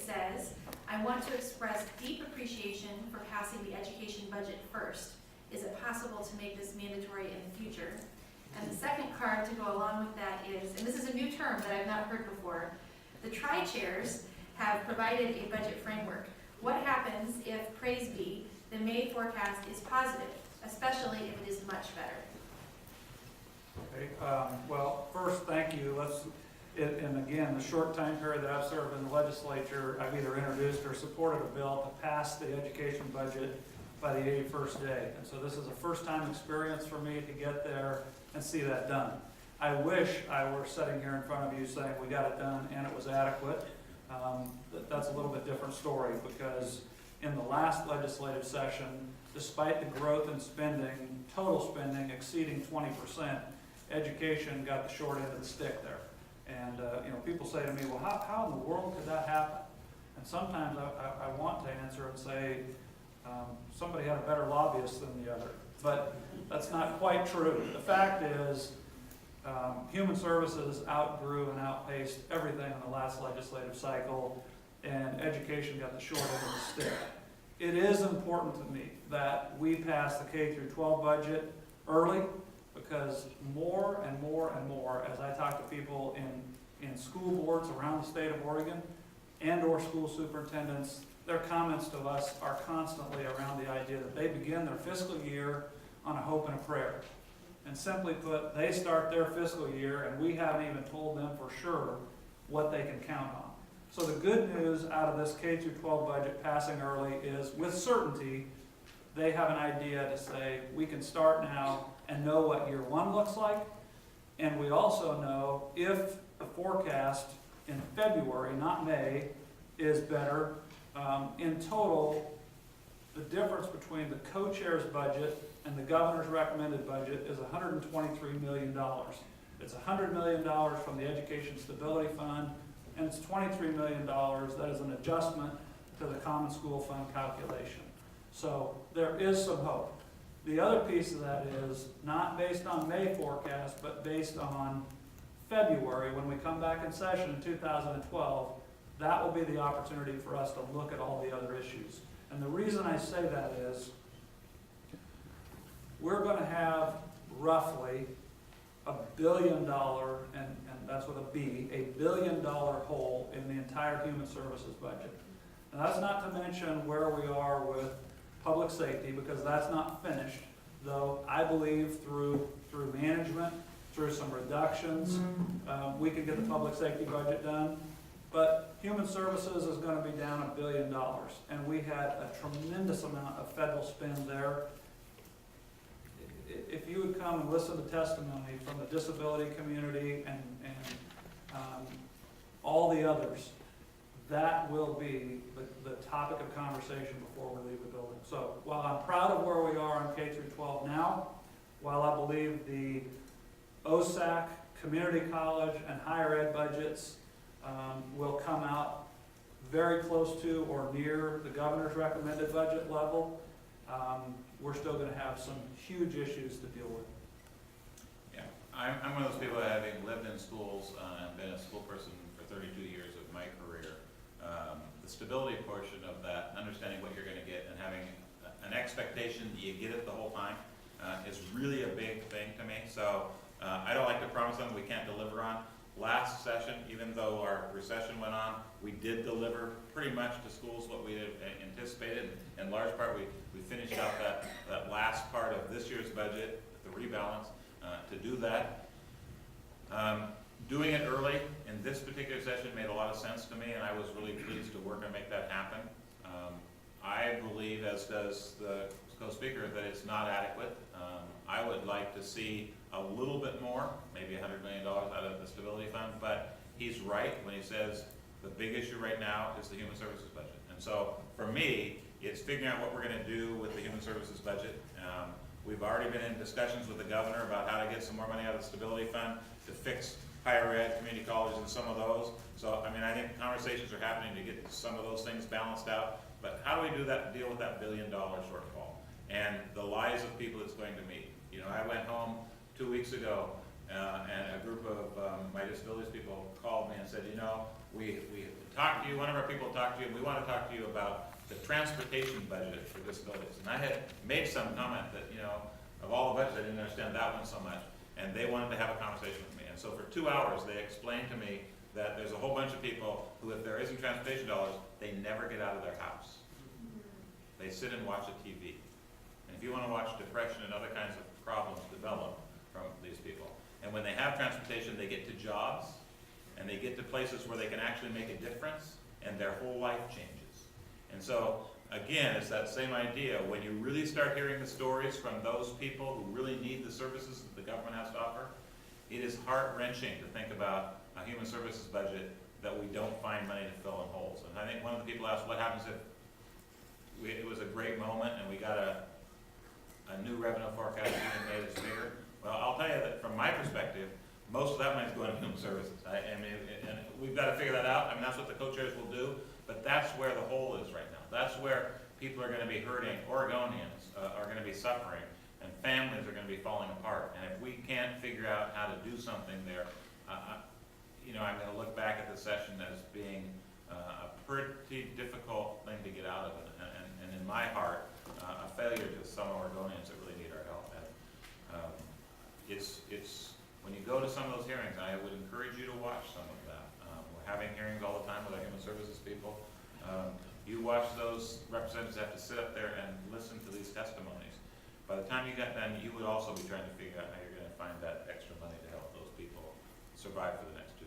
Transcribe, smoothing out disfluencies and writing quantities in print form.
says, I want to express deep appreciation for passing the education budget first. Is it possible to make this mandatory in the future? And the second card to go along with that is, and this is a new term that I've not heard before, the tri-chairs have provided a budget framework. What happens if, praise be, the May forecast is positive, especially if it is much better? Okay, well, first, thank you. And again, the short time period that I've served in the legislature, I've either introduced or supported a bill to pass the education budget by the 81st day. And so this is a first-time experience for me to get there and see that done. I wish I were sitting here in front of you saying we got it done and it was adequate. That's a little bit different story, because in the last legislative session, despite the growth in spending, total spending exceeding 20%, education got the short end of the stick there. And people say to me, well, how in the world could that happen? And sometimes I want to answer and say, somebody had a better lobbyist than the other. But that's not quite true. The fact is, Human Services outgrew and outpaced everything in the last legislative cycle, and education got the short end of the stick. It is important to me that we pass the K through 12 budget early, because more and more and more, as I talk to people in school boards around the state of Oregon and or school superintendents, their comments to us are constantly around the idea that they begin their fiscal year on a hope and a prayer. And simply put, they start their fiscal year and we haven't even told them for sure what they can count on. So the good news out of this K through 12 budget passing early is, with certainty, they have an idea to say, we can start now and know what year one looks like. And we also know if the forecast in February, not May, is better. In total, the difference between the co-chair's budget and the governor's recommended budget is $123 million. It's $100 million from the Education Stability Fund, and it's $23 million that is an adjustment to the Common School Fund calculation. So there is some hope. The other piece of that is not based on May forecast, but based on February, when we come back in session in 2012, that will be the opportunity for us to look at all the other issues. And the reason I say that is we're going to have roughly $1 billion, and that's with a B, $1 billion hole in the entire human services budget. And that's not to mention where we are with public safety, because that's not finished, though I believe through management, through some reductions, we can get the public safety budget done. But human services is going to be down $1 billion, and we had a tremendous amount of federal spend there. If you would come and listen to testimony from the disability community and all the others, that will be the topic of conversation before we leave the building. So while I'm proud of where we are on K through 12 now, while I believe the OSAC, community college, and higher ed budgets will come out very close to or near the governor's recommended budget level, we're still going to have some huge issues to deal with. Yeah, I'm one of those people, having lived in schools and been a school person for 32 years of my career. The stability portion of that, understanding what you're going to get and having an expectation that you get it the whole time is really a big thing to me. So I don't like to promise something we can't deliver on. Last session, even though our recession went on, we did deliver pretty much to schools what we had anticipated. In large part, we finished out that last part of this year's budget, the rebalance, to do that. Doing it early in this particular session made a lot of sense to me, and I was really pleased to work and make that happen. I believe, as does the co-speaker, that it's not adequate. I would like to see a little bit more, maybe $100 million out of the stability fund, but he's right when he says the big issue right now is the human services budget. And so for me, it's figuring out what we're going to do with the human services budget. We've already been in discussions with the governor about how to get some more money out of the stability fund to fix higher ed, community colleges, and some of those. So, I mean, I think conversations are happening to get some of those things balanced out. But how do we do that, deal with that $1 billion shortfall and the lives of people it's going to meet? You know, I went home 2 weeks ago and a group of my disabilities people called me and said, you know, we talked to you, one of our people talked to you, and we want to talk to you about the transportation budget for disabilities. And I had made some comment that, you know, of all the budgets, I didn't understand that one so much, and they wanted to have a conversation with me. And so for 2 hours, they explained to me that there's a whole bunch of people who, if there isn't transportation dollars, they never get out of their house. They sit and watch a TV. And if you want to watch depression and other kinds of problems develop from these people, and when they have transportation, they get to jobs, and they get to places where they can actually make a difference, and their whole life changes. And so, again, it's that same idea. When you really start hearing the stories from those people who really need the services that the government has to offer, it is heart-wrenching to think about a human services budget that we don't find money to fill in holes. And I think one of the people asked, what happens if it was a great moment and we got a new revenue forecast and made it bigger? Well, I'll tell you that from my perspective, most of that money is going to human services. And we've got to figure that out. I mean, that's what the co-chairs will do. But that's where the hole is right now. That's where people are going to be hurting. Oregonians are going to be suffering, and families are going to be falling apart. And if we can't figure out how to do something there, you know, I'm going to look back at the session as being a pretty difficult thing to get out of it. And in my heart, a failure to some Oregonians that really need our help. And it's when you go to some of those hearings, I would encourage you to watch some of that. We're having hearings all the time with our human services people. You watch those representatives have to sit up there and listen to these testimonies. By the time you got done, you would also be trying to figure out how you're going to find that extra money to help those people survive for the next